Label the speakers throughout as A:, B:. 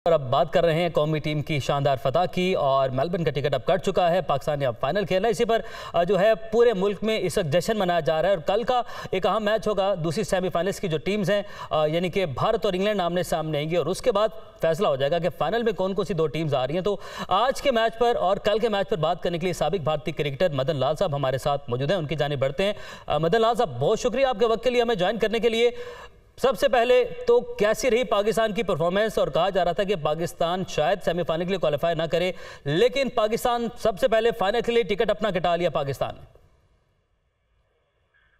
A: और अब बात कर रहे हैं कौमी टीम की शानदार फतह की और मेलबर्न का टिकट अब कट चुका है। पाकिस्तान ने अब फाइनल खेला है। इसी पर जो है पूरे मुल्क में इस वक्त जश्न मनाया जा रहा है और कल का एक अहम मैच होगा। दूसरी सेमीफाइनल्स की जो टीम्स हैं यानी कि भारत और इंग्लैंड आमने सामने आएंगी और उसके बाद फैसला हो जाएगा कि फाइनल में कौन कौन सी दो टीम्स आ रही हैं। तो आज के मैच पर और कल के मैच पर बात करने के लिए साबिक भारतीय क्रिकेटर मदन लाल साहब हमारे साथ मौजूद हैं। उनकी जानिब बढ़ते हैं। मदन लाल साहब, बहुत शुक्रिया आपके वक्त के लिए हमें ज्वाइन करने के लिए। सबसे पहले तो कैसी रही पाकिस्तान की परफॉर्मेंस? और कहा जा रहा था कि पाकिस्तान शायद सेमीफाइनल के लिए क्वालिफाई ना करे, लेकिन पाकिस्तान सबसे पहले फाइनल के लिए टिकट अपना कटा लिया पाकिस्तान ने।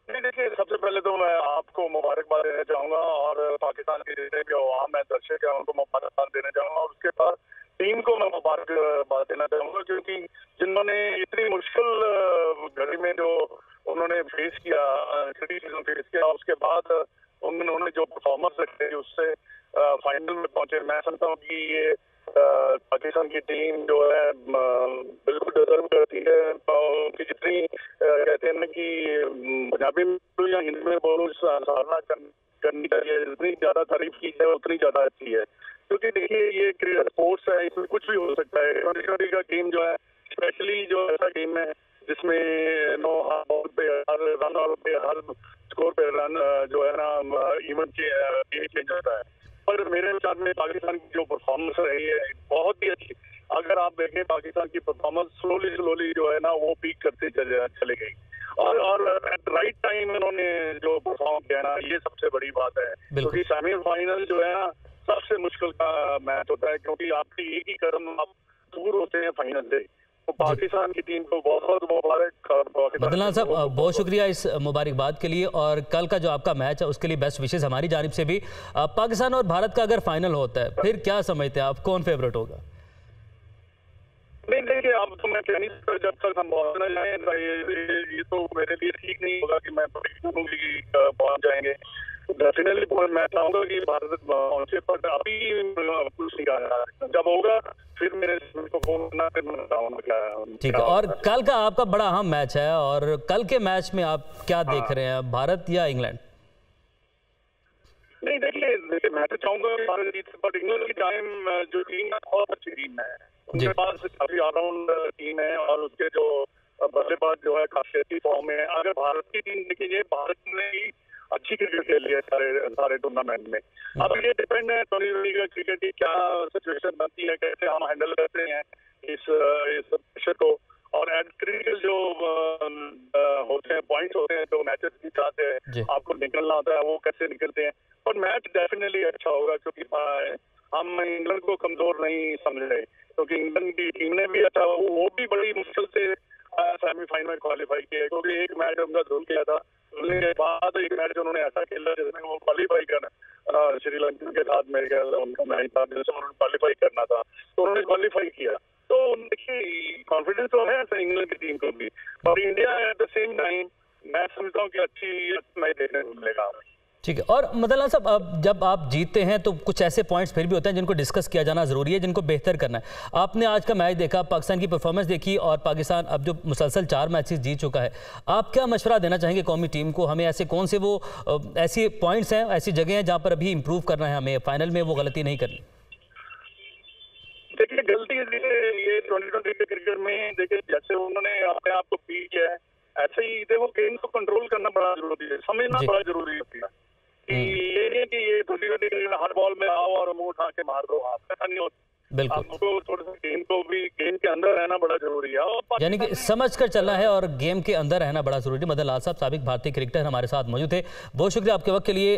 B: नहीं, देखिए, सबसे पहले तो मैं आपको मुबारकबाद देना चाहूंगा और पाकिस्तान के जितने भी अवाम है, दर्शक है, उनको मुबारकबाद देना चाहूंगा और उसके बाद टीम को मैं मुबारकबाद देना चाहूंगा, क्योंकि जिन्होंने इतनी मुश्किल घड़ी में जो उन्होंने फेस किया, क्रिटिसिज्म फेस किया, उसके बाद उन्होंने जो परफॉर्मेंस रखे उससे फाइनल में पहुंचे। मैं समझता हूँ कि ये पाकिस्तान की टीम जो है बिल्कुल डिजर्व करती है। उनकी जितनी कहते हैं ना कि पंजाबी में या हिंदी में बोलो, सराहना करनी चाहिए। जितनी ज्यादा तारीफ की जाए उतनी ज्यादा अच्छी है, क्योंकि देखिए ये स्पोर्ट्स है, इसमें कुछ भी हो सकता है। ट्वेंटी का गेम जो है, स्पेशली जो ऐसा गेम है जिसमें हर रन और हर स्कोर पे रन जो है ना इवन चेंज होता है। पर मेरे विचार में पाकिस्तान की जो परफॉर्मेंस रही है बहुत ही अच्छी। अगर आप देखें पाकिस्तान की परफॉर्मेंस स्लोली जो है ना वो पीक करते चले गई और एट राइट टाइम उन्होंने जो परफॉर्म किया ना, ये सबसे बड़ी बात है। क्योंकि सेमीफाइनल जो है ना सबसे मुश्किल का मैच होता है, क्योंकि आपकी एक ही कदम आप दूर होते हैं फाइनल से। पाकिस्तान की टीम को बहुत बहुत मुबारक।
A: मदन लाल साहब, बहुत शुक्रिया इस मुबारकबाद के लिए और कल का जो आपका मैच है उसके लिए बेस्ट विशेष हमारी जानिब से भी। पाकिस्तान और भारत का अगर फाइनल होता है फिर क्या समझते हैं आप, कौन फेवरेट होगा?
B: नहीं, देखिए, अब तो मैं कह नहीं सकता जब तक हम पहुंच न जाए। ये तो मेरे लिए ठीक नहीं होगा कि मैं पहुंच जाएंगे। डेफिनेटली मैं चाहूंगा कि भारत पहुंचे, पर अभी कुछ नहीं कहा। जब होगा फिर मेरे को फोन करना, फिर मैं बताऊंगा क्या।
A: ठीक है। और कल का आपका बड़ा अहम मैच है और कल के मैच में आप क्या देख रहे हैं, भारत या इंग्लैंड?
B: नहीं, देखिए, मैं तो चाहूंगा भारत जीते, पर इंग्लैंड की टाइम जो टीम है बहुत अच्छी टीम है। उनके पास काफी ऑलराउंड टीम है और उसके जो बल्लेबाज जो है काफी अच्छी फॉर्म में। अगर भारत की टीम देखिए, भारत ने ही अच्छी क्रिकेट खेल लिया सारे टूर्नामेंट में। अब ये डिपेंड है ट्वेंटी का क्रिकेट की क्या सिचुएशन बनती है, कैसे हम हैंडल करते हैं इस प्रेशर को। और क्रिटिकल जो होते हैं पॉइंट्स होते हैं, जो मैचेस भी चाहते हैं आपको निकलना होता है, वो कैसे निकलते हैं। पर मैच डेफिनेटली अच्छा होगा, क्योंकि हम इंग्लैंड को कमजोर नहीं समझ रहे, क्योंकि इंग्लैंड की टीम ने भी अच्छा, वो भी बड़ी मुश्किल से सेमीफाइनल में क्वालिफाई किया, क्योंकि एक मैच उनका धुल गया था। धुलने के बाद एक मैच उन्होंने ऐसा खेला जिसमें वो क्वालिफाई करना, श्रीलंका के साथ मेरे ख्याल उनका मैच था जिसमें उन्होंने क्वालिफाई करना था, तो उन्होंने क्वालिफाई किया। तो देखिए, कॉन्फिडेंस तो है इंग्लैंड की टीम को भी, और India at the same time मैं समझता हूँ कि अच्छी मैच देखने को मिलेगा।
A: ठीक है। और मदन लाल साहब, अब जब आप जीतते हैं तो कुछ ऐसे पॉइंट्स फिर भी होते हैं जिनको डिस्कस किया जाना ज़रूरी है, जिनको बेहतर करना है। आपने आज का मैच देखा, पाकिस्तान की परफॉर्मेंस देखी और पाकिस्तान अब जो मुसलसल 4 मैचेस जीत चुका है, आप क्या मशवरा देना चाहेंगे कौमी टीम को? हमें ऐसे कौन से वो ऐसी पॉइंट्स हैं, ऐसी जगह हैं जहाँ पर अभी इंप्रूव करना है, हमें फाइनल में वो गलती नहीं करनी?
B: देखिए, गलती ये 2020 के क्रिकेट में देखिए, जैसे उन्होंने अपने आप को पीट किया है, ऐसे ही देखो गेम को कंट्रोल करना बड़ा जरूरी है, समझना बड़ा जरूरी होता है। ये नहीं कि ये 2020 हर बॉल में आओ और मुंह उठा के मार दो, ऐसा नहीं होता।
A: बिल्कुल,
B: आपको थोड़ा सा गेम को भी गेम के अंदर रहना बड़ा जरूरी है,
A: यानी कि समझ कर चलना है और गेम के अंदर रहना बड़ा जरूरी है। मदन लाल साहब, साबिक भारतीय क्रिकेटर, हमारे साथ मौजूद थे। बहुत शुक्रिया आपके वक्त के लिए।